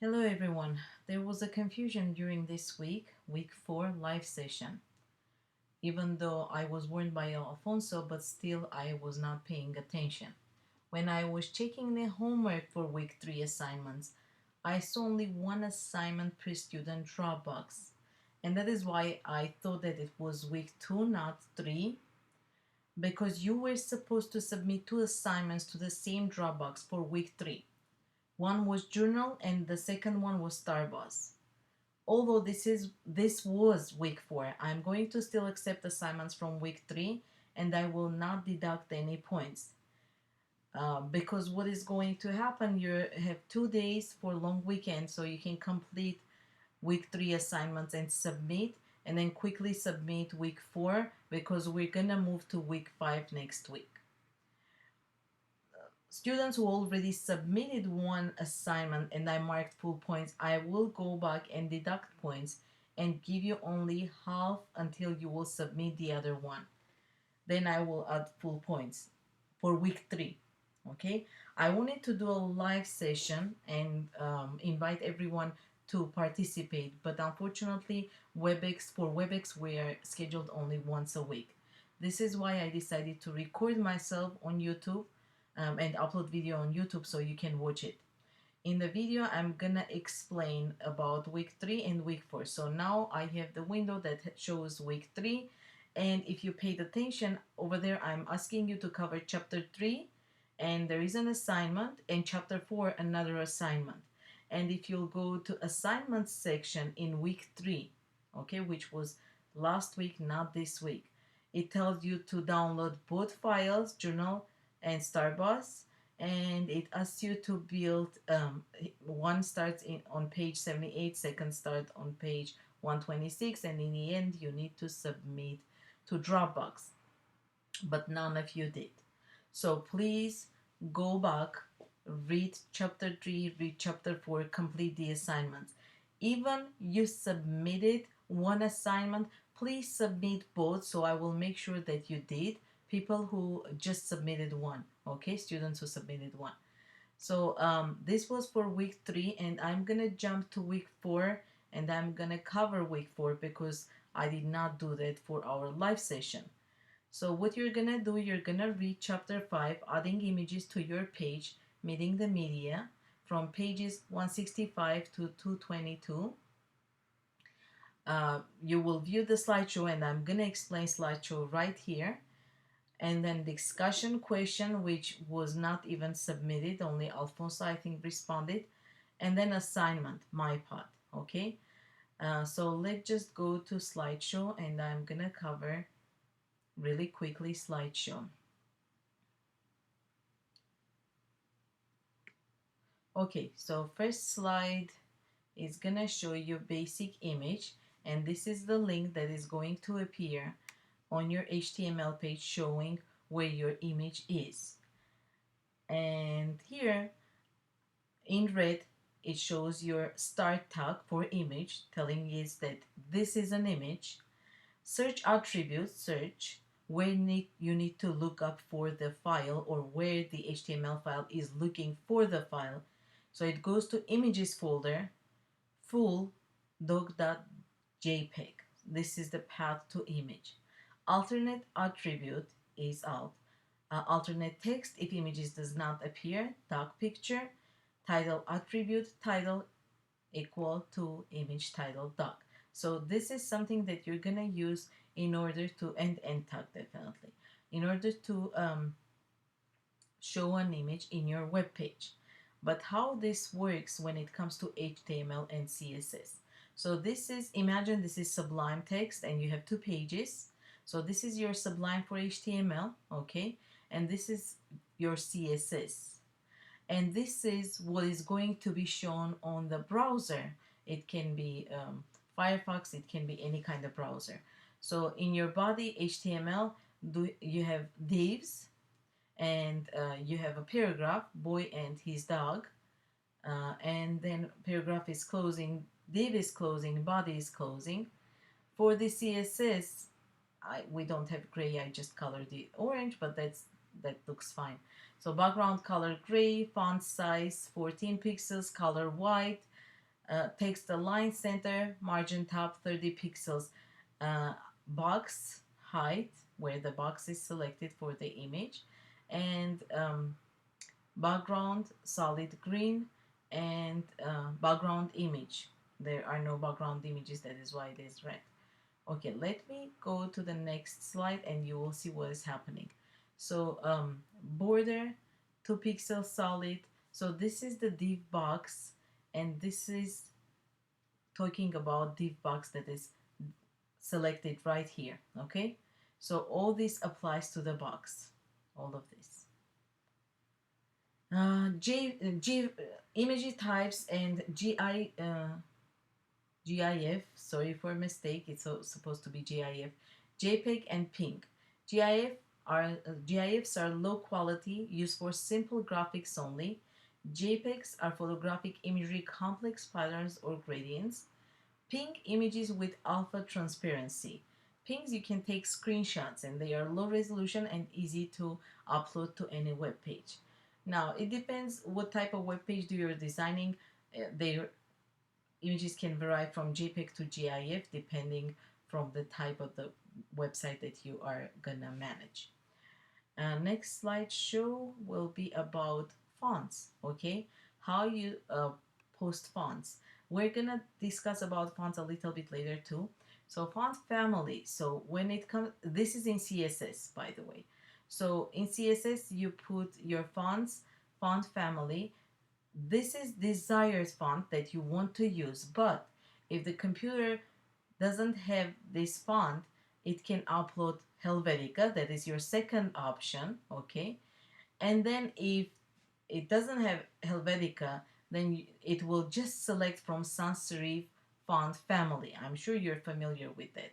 Hello everyone. There was a confusion during this week 4 live session. Even though I was warned by Alfonso, but still I was not paying attention. When I was checking the homework for week 3 assignments, I saw only one assignment per student Dropbox. And that is why I thought that it was week 2, not 3, because you were supposed to submit two assignments to the same Dropbox for week 3. One was journal and the second one was Starbus. Although this was week 4, I'm going to still accept assignments from week 3 and I will not deduct any points. Because what is going to happen, you have 2 days for long weekend, so you can complete week 3 assignments and submit, and then quickly submit week 4 because we're gonna move to week 5 next week. Students who already submitted one assignment and I marked full points, I will go back and deduct points and give you only half until you will submit the other one. Then I will add full points for week 3. Okay, I wanted to do a live session and invite everyone to participate, but unfortunately WebEx we are scheduled only once a week. This is why I decided to record myself on YouTube and upload video on YouTube so you can watch it. In the video, I'm gonna explain about week 3 and week 4. So now I have the window that shows week 3, and if you paid attention over there, I'm asking you to cover chapter 3, and there is an assignment, and chapter 4 another assignment. And if you'll go to assignments section in week 3, okay, which was last week, not this week, it tells you to download both files, journal and Starbus, and it asks you to build one starts on page 78, second start on page 126, and in the end you need to submit to Dropbox, but none of you did. So please go back, read chapter 3, read chapter 4, complete the assignments. Even you submitted one assignment, please submit both so I will make sure that you did. People who just submitted one, okay, students who submitted one. So this was for week 3, and I'm gonna jump to week 4, and I'm gonna cover week 4 because I did not do that for our live session. So what you're gonna do, you're gonna read chapter 5, adding images to your page, meeting the media, from pages 165 to 222. You will view the slideshow, and I'm gonna explain slideshow right here. And then discussion question, which was not even submitted, only Alfonso I think responded, and then assignment, my part. Okay, so let's just go to slideshow, and I'm gonna cover really quickly slideshow. Okay, so first slide is gonna show you basic image, and this is the link that is going to appear on your HTML page showing where your image is. And here in red it shows your start tag for image, telling you that this is an image. Search attributes, search where you need to look up for the file, or where the HTML file is looking for the file. So it goes to images folder, full doc.jpg. This is the path to image. Alternate attribute is alt. Alternate text if images does not appear, doc picture. Title attribute, title equal to image title doc. So this is something that you're gonna use in order to, and tag definitely, in order to show an image in your web page. But how this works when it comes to HTML and CSS. So this is, imagine this is Sublime text and you have two pages. So this is your Sublime for HTML, okay? And this is your CSS. And this is what is going to be shown on the browser. It can be Firefox, it can be any kind of browser. So in your body HTML, you have divs, and you have a paragraph, boy and his dog, and then paragraph is closing, div is closing, body is closing. For the CSS, we don't have gray, I just colored it orange, but that looks fine. So background color gray, font size 14 pixels, color white, text align center, margin top 30 pixels, uh, box height where the box is selected for the image, and background solid green, and background image. There are no background images, that is why it is red. Okay, let me go to the next slide and you will see what is happening. So border 2 pixels solid. So this is the div box, and this is talking about div box that is selected right here. Okay, so all this applies to the box, all of this. Image types and GIF, sorry for mistake, it's supposed to be GIF, JPEG and PNG. GIFs are low quality, used for simple graphics only. JPEGs are photographic imagery, complex patterns or gradients. PNG images with alpha transparency. PNGs you can take screenshots and they are low resolution and easy to upload to any web page. Now it depends what type of web page do you're designing. Their images can vary from JPEG to GIF depending from the type of the website that you are gonna manage. Next slideshow will be about fonts. Okay, how you post fonts. We're gonna discuss about fonts a little bit later too. So font family. So when it comes, this is in CSS, by the way. So in CSS you put your fonts, font family. This is desired font that you want to use, but if the computer doesn't have this font, it can upload Helvetica, that is your second option, okay? And then if it doesn't have Helvetica, then it will just select from sans serif font family. I'm sure you're familiar with it.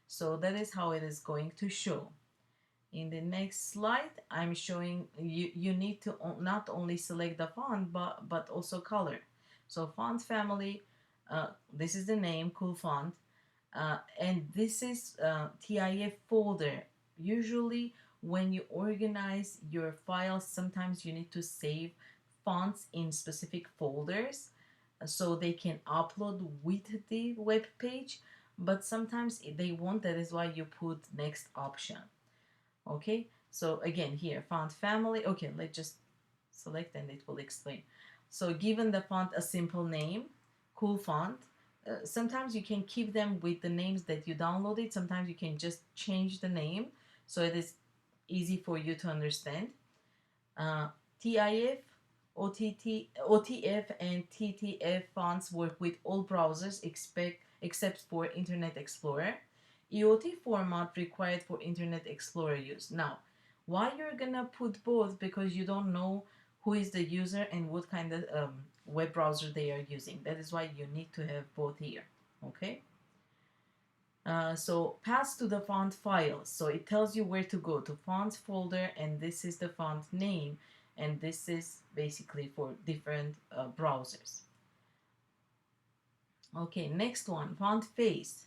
So that is how it is going to show. In the next slide, I'm showing you need to not only select the font, but also color. So font family, this is the name, cool font. And this is TIF folder. Usually when you organize your files, sometimes you need to save fonts in specific folders so they can upload with the web page, but sometimes they won't. That is why you put next option. Okay, so again here, font family. Okay, let's just select and it will explain. So given the font a simple name, cool font, sometimes you can keep them with the names that you downloaded. Sometimes you can just change the name so it is easy for you to understand. TIF, OTF, and TTF fonts work with all browsers except for Internet Explorer. EOT format required for Internet Explorer use. Now, why you're gonna put both? Because you don't know who is the user and what kind of web browser they are using. That is why you need to have both here. Okay. So pass to the font file. So it tells you where to go to fonts folder, and this is the font name, and this is basically for different browsers. Okay, next one, font face.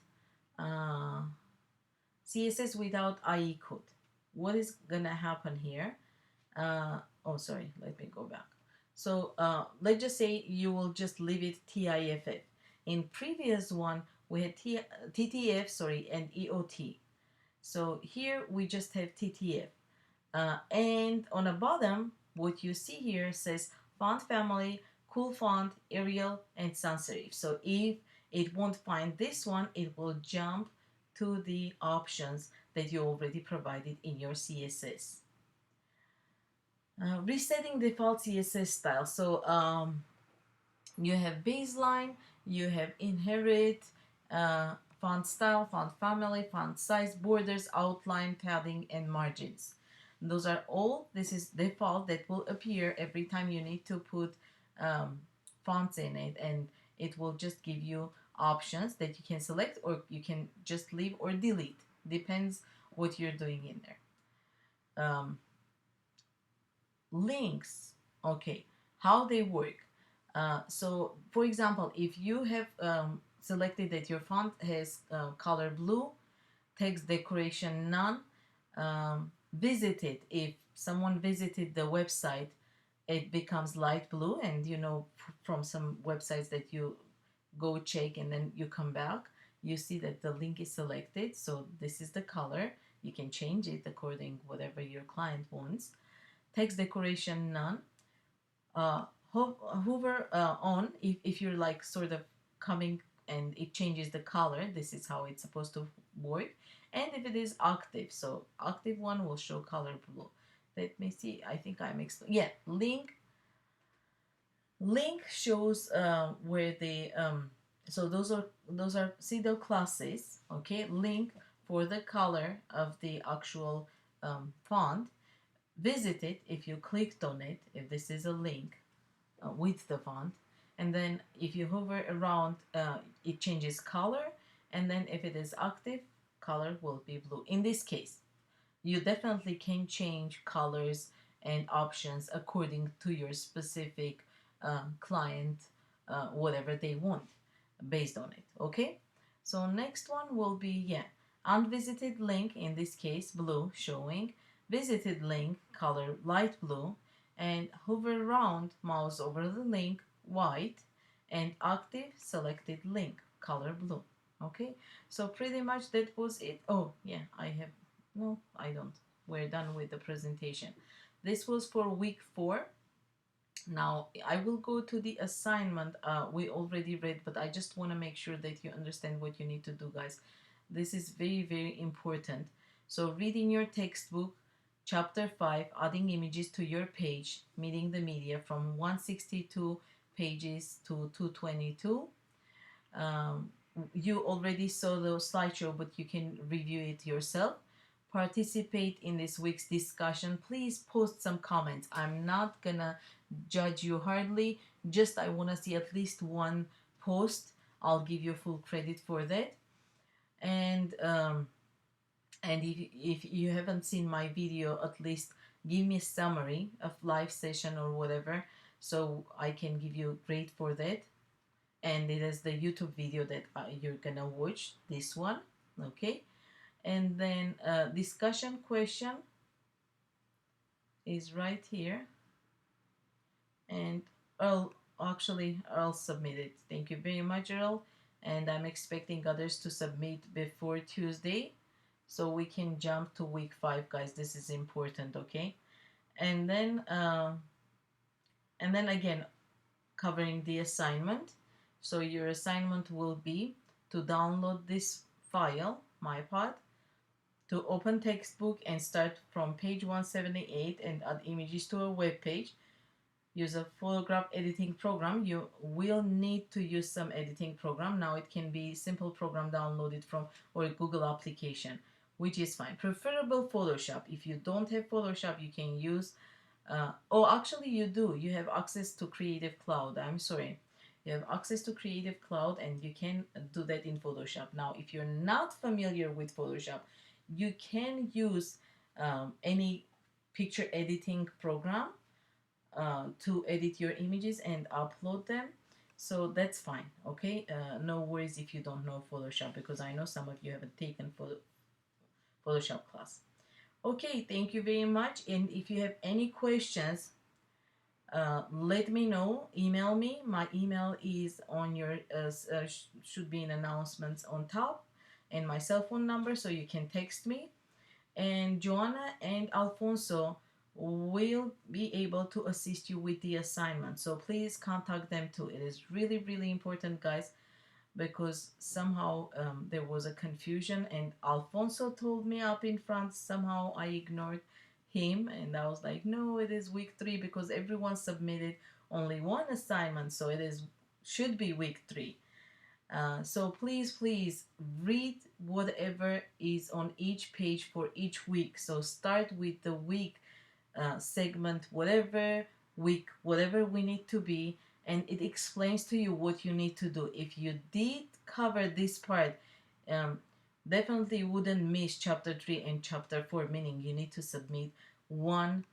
CSS without IE code. What is gonna happen here? Oh, sorry, let me go back. So let's just say you will just leave it TIFF. In previous one, we had TTF, sorry, and EOT. So here we just have TTF. And on the bottom, what you see here says font family, cool font, Arial, and sans serif. So if it won't find this one, it will jump to the options that you already provided in your CSS. Resetting default CSS style. So you have baseline, you have inherit, font style, font family, font size, borders, outline, padding, and margins. Those are all, this is default that will appear every time you need to put fonts in it, and it will just give you options that you can select, or you can just leave or delete. Depends what you're doing in there. Links, okay, how they work. So for example, if you have selected that your font has color blue, text decoration none, visited, if someone visited the website, it becomes light blue, and you know from some websites that you go check, and then you come back, you see that the link is selected. So this is the color. You can change it according whatever your client wants. Text decoration none. uh, hover on if you're like sort of coming and it changes the color. This is how it's supposed to work. And if it is active, so active one will show color blue. Let me see, I think I'm explaining. Yeah, link shows where the so those are CEDAW classes. Okay, link for the color of the actual font. Visit it if you clicked on it, if this is a link with the font. And then if you hover around, it changes color. And then if it is active, color will be blue. In this case, you definitely can change colors and options according to your specific client, whatever they want based on it. Okay, so next one will be, yeah, unvisited link, in this case blue showing, visited link color light blue, and hover around mouse over the link white, and active selected link color blue. Okay, so pretty much that was it. Oh yeah, I have, no, I don't, we're done with the presentation. This was for week 4. Now I will go to the assignment we already read, but I just want to make sure that you understand what you need to do, guys. This is very, very important. So reading your textbook, chapter 5, adding images to your page, meeting the media from 162 pages to 222. Um, you already saw the slideshow, but you can review it yourself. Participate in this week's discussion. Please post some comments. I'm not gonna judge you hardly. Just I want to see at least one post. I'll give you full credit for that. And if you haven't seen my video, at least give me a summary of live session or whatever, so I can give you grade for that. And it is the YouTube video that you're gonna watch, this one. Okay, and then discussion question is right here, and Earl submitted. Thank you very much, Earl. And I'm expecting others to submit before Tuesday, so we can jump to week 5, guys. This is important, okay? And then again, covering the assignment. So your assignment will be to download this file, MyPod, to open textbook and start from page 178 and add images to a web page. Use a photograph editing program. You will need to use some editing program. Now it can be simple program downloaded from or a Google application, which is fine. Preferable Photoshop. If you don't have Photoshop, you can use actually you do. You have access to Creative Cloud. I'm sorry. You have access to Creative Cloud and you can do that in Photoshop. Now, if you're not familiar with Photoshop, you can use any picture editing program to edit your images and upload them. So that's fine, okay? No worries if you don't know Photoshop, because I know some of you haven't taken Photoshop class. Okay, thank you very much. And if you have any questions, let me know. Email me. My email is on your should be in announcements on top, and my cell phone number, so you can text me. And Joanna and Alfonso will be able to assist you with the assignment. So please contact them too. It is really, really important, guys, because somehow there was a confusion, and Alfonso told me up in front. Somehow I ignored him, and I was like, no, it is week 3, because everyone submitted only one assignment, so it is should be week 3. So please read whatever is on each page for each week. So start with the week segment, whatever week, whatever we need to be, and it explains to you what you need to do. If you did cover this part, definitely wouldn't miss chapter 3 and chapter 4, meaning you need to submit one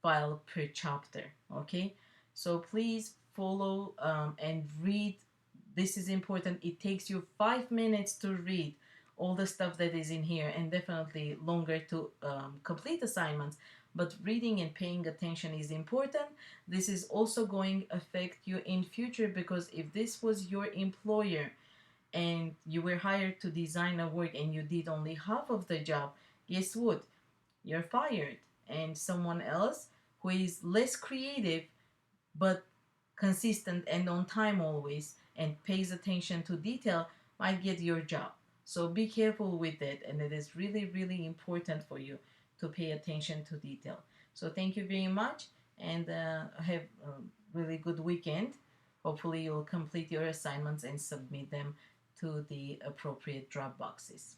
file per chapter. Okay, so please follow and read. This is important. It takes you 5 minutes to read all the stuff that is in here, and definitely longer to complete assignments. but reading and paying attention is important. This is also going to affect you in future, because if this was your employer and you were hired to design a work and you did only half of the job, guess what? You're fired. And someone else who is less creative but consistent and on time always and pays attention to detail might get your job. So be careful with it, and it is really, really important for you to pay attention to detail. So thank you very much, and have a really good weekend. Hopefully, you'll complete your assignments and submit them to the appropriate drop boxes.